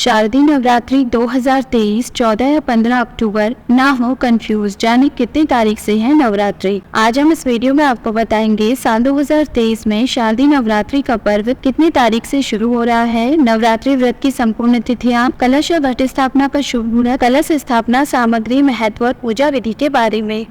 शारदीय नवरात्रि 2023 14 या 15 अक्टूबर। ना हो कंफ्यूज, जाने कितनी तारीख से है नवरात्रि। आज हम इस वीडियो में आपको बताएंगे साल 2023 में शारदीय नवरात्रि का पर्व कितनी तारीख से शुरू हो रहा है, नवरात्रि व्रत की संपूर्ण तिथियां, कलश और घट स्थापना का शुभ मुहूर्त, कलश स्थापना सामग्री, महत्व और पूजा विधि के बारे में।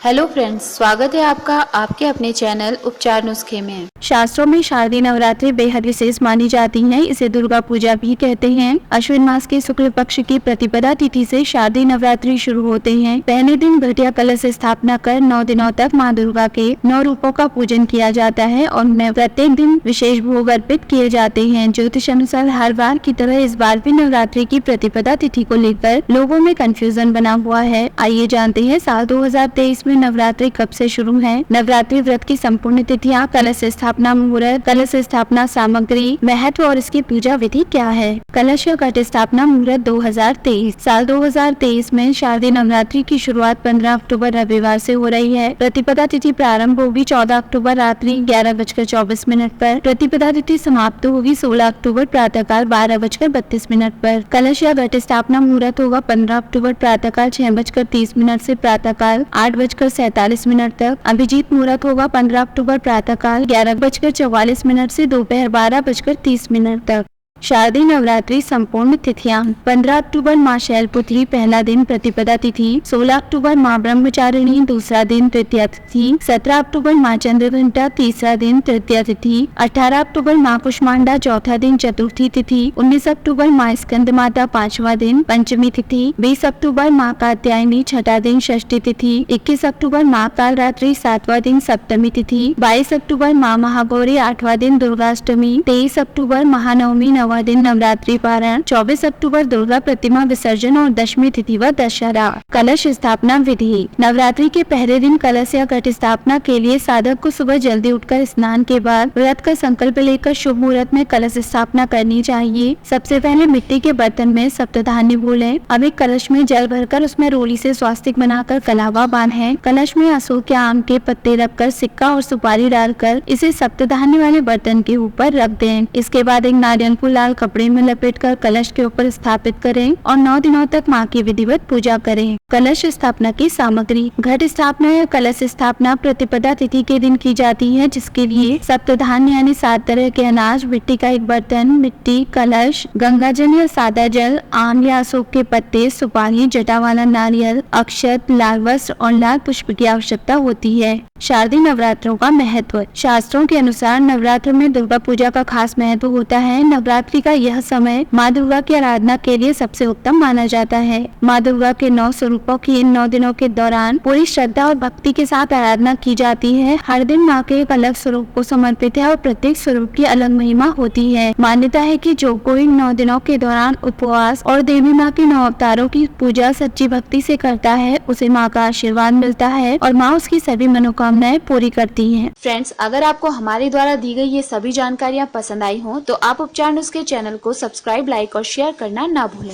हेलो फ्रेंड्स, स्वागत है आपका आपके अपने चैनल उपचार नुस्खे में। शास्त्रों में शारदीय नवरात्रि बेहद विशेष मानी जाती है। इसे दुर्गा पूजा भी कहते हैं। अश्विन मास के शुक्ल पक्ष की प्रतिपदा तिथि से शारदीय नवरात्रि शुरू होते हैं। पहले दिन घटिया कलश स्थापना कर 9 दिनों तक माँ दुर्गा के 9 रूपों का पूजन किया जाता है और उनमें प्रत्येक दिन विशेष भोग अर्पित किए जाते हैं। ज्योतिष अनुसार हर बार की तरह इस बार भी नवरात्रि की प्रतिपदा तिथि को लेकर लोगों में कंफ्यूजन बना हुआ है। आइए जानते हैं साल 2023 में नवरात्रि कब से शुरू है, नवरात्रि व्रत की संपूर्ण तिथियां, कलश स्थापना मुहूर्त, कलश स्थापना सामग्री, महत्व और इसकी पूजा विधि क्या है। कलश या घट स्थापना मुहूर्त 2023। साल 2023 में शारदीय नवरात्रि की शुरुआत 15 अक्टूबर रविवार से हो रही है। प्रतिपदा तिथि प्रारंभ होगी 14 अक्टूबर रात्रि 11:24 पर। प्रतिपदा तिथि समाप्त होगी 16 अक्टूबर प्रातःकाल 12:32 पर। कलश या घट स्थापना मुहूर्त होगा 15 अक्टूबर प्रातःकाल 6:30 से प्रातःकाल 8:47 तक। अभिजीत मुहूर्त होगा 15 अक्टूबर प्रातःकाल 11:44 से दोपहर 12:30 तक। शारदीय नवरात्रि संपूर्ण तिथियां। 15 अक्टूबर माँ शैलपुत्री पहला दिन प्रतिपदा तिथि, 16 अक्टूबर माँ ब्रह्मचारिणी दूसरा दिन तृतीया तिथि, 17 अक्टूबर माँ चंद्रघंटा तीसरा दिन तृतीया तिथि, 18 अक्टूबर माँ कुष्मांडा चौथा दिन चतुर्थी तिथि, 19 अक्टूबर माँ स्कंद माता पांचवा दिन पंचमी तिथि, 20 अक्टूबर माँ कात्यायनी छठा दिन षष्ठी तिथि, 21 अक्टूबर माँ कालरात्रि सातवां दिन सप्तमी तिथि, 22 अक्टूबर माँ महागौरी आठवां दिन दुर्गाष्टमी, 23 अक्टूबर महानवमी दिन नवरात्रि पारण, 24 अक्टूबर दुर्गा प्रतिमा विसर्जन और दशमी तिथि व दशहरा। कलश स्थापना विधि। नवरात्रि के पहले दिन कलश या घट स्थापना के लिए साधक को सुबह जल्दी उठकर स्नान के बाद व्रत का संकल्प लेकर शुभ मुहूर्त में कलश स्थापना करनी चाहिए। सबसे पहले मिट्टी के बर्तन में सप्तधान्य घोलें। अब एक कलश में जल भरकर उसमें रोली से स्वास्तिक बनाकर कलावा बांधें। कलश में अशोक या आम के पत्ते रखकर सिक्का और सुपारी डालकर इसे सप्तधान्य वाले बर्तन के ऊपर रख दें। इसके बाद एक नारियल को लाल कपड़े में लपेटकर कलश के ऊपर स्थापित करें और 9 दिनों तक माँ की विधिवत पूजा करें। कलश स्थापना की सामग्री। घट स्थापना या कलश स्थापना प्रतिपदा तिथि के दिन की जाती है, जिसके लिए सप्तधान्य यानी 7 तरह के अनाज, मिट्टी का एक बर्तन, मिट्टी, कलश, गंगा जल या सादा जल, आम या अशोक के पत्ते, सुपारी, जटा वाला नारियल, अक्षत, लाल वस्त्र और लाल पुष्प की आवश्यकता होती है। शारदीय नवरात्रों का महत्व। शास्त्रों के अनुसार नवरात्र में दुर्गा पूजा का खास महत्व होता है। नवरात्रि का यह समय माँ दुर्गा की आराधना के लिए सबसे उत्तम माना जाता है। माँ दुर्गा के 9 स्वरूपों की इन 9 दिनों के दौरान पूरी श्रद्धा और भक्ति के साथ आराधना की जाती है। हर दिन माँ के एक अलग स्वरूप को समर्पित है और प्रत्येक स्वरूप की अलग महिमा होती है। मान्यता है कि जो कोई 9 दिनों के दौरान उपवास और देवी माँ के 9 अवतारों की पूजा सच्ची भक्ति से करता है, उसे माँ का आशीर्वाद मिलता है और माँ उसकी सभी मनोकामनाएं पूरी करती हैं। फ्रेंड्स, अगर आपको हमारे द्वारा दी गई ये सभी जानकारियाँ पसंद आई हो तो आप उपचार नुस्खे चैनल को सब्सक्राइब, लाइक और शेयर करना ना भूलें।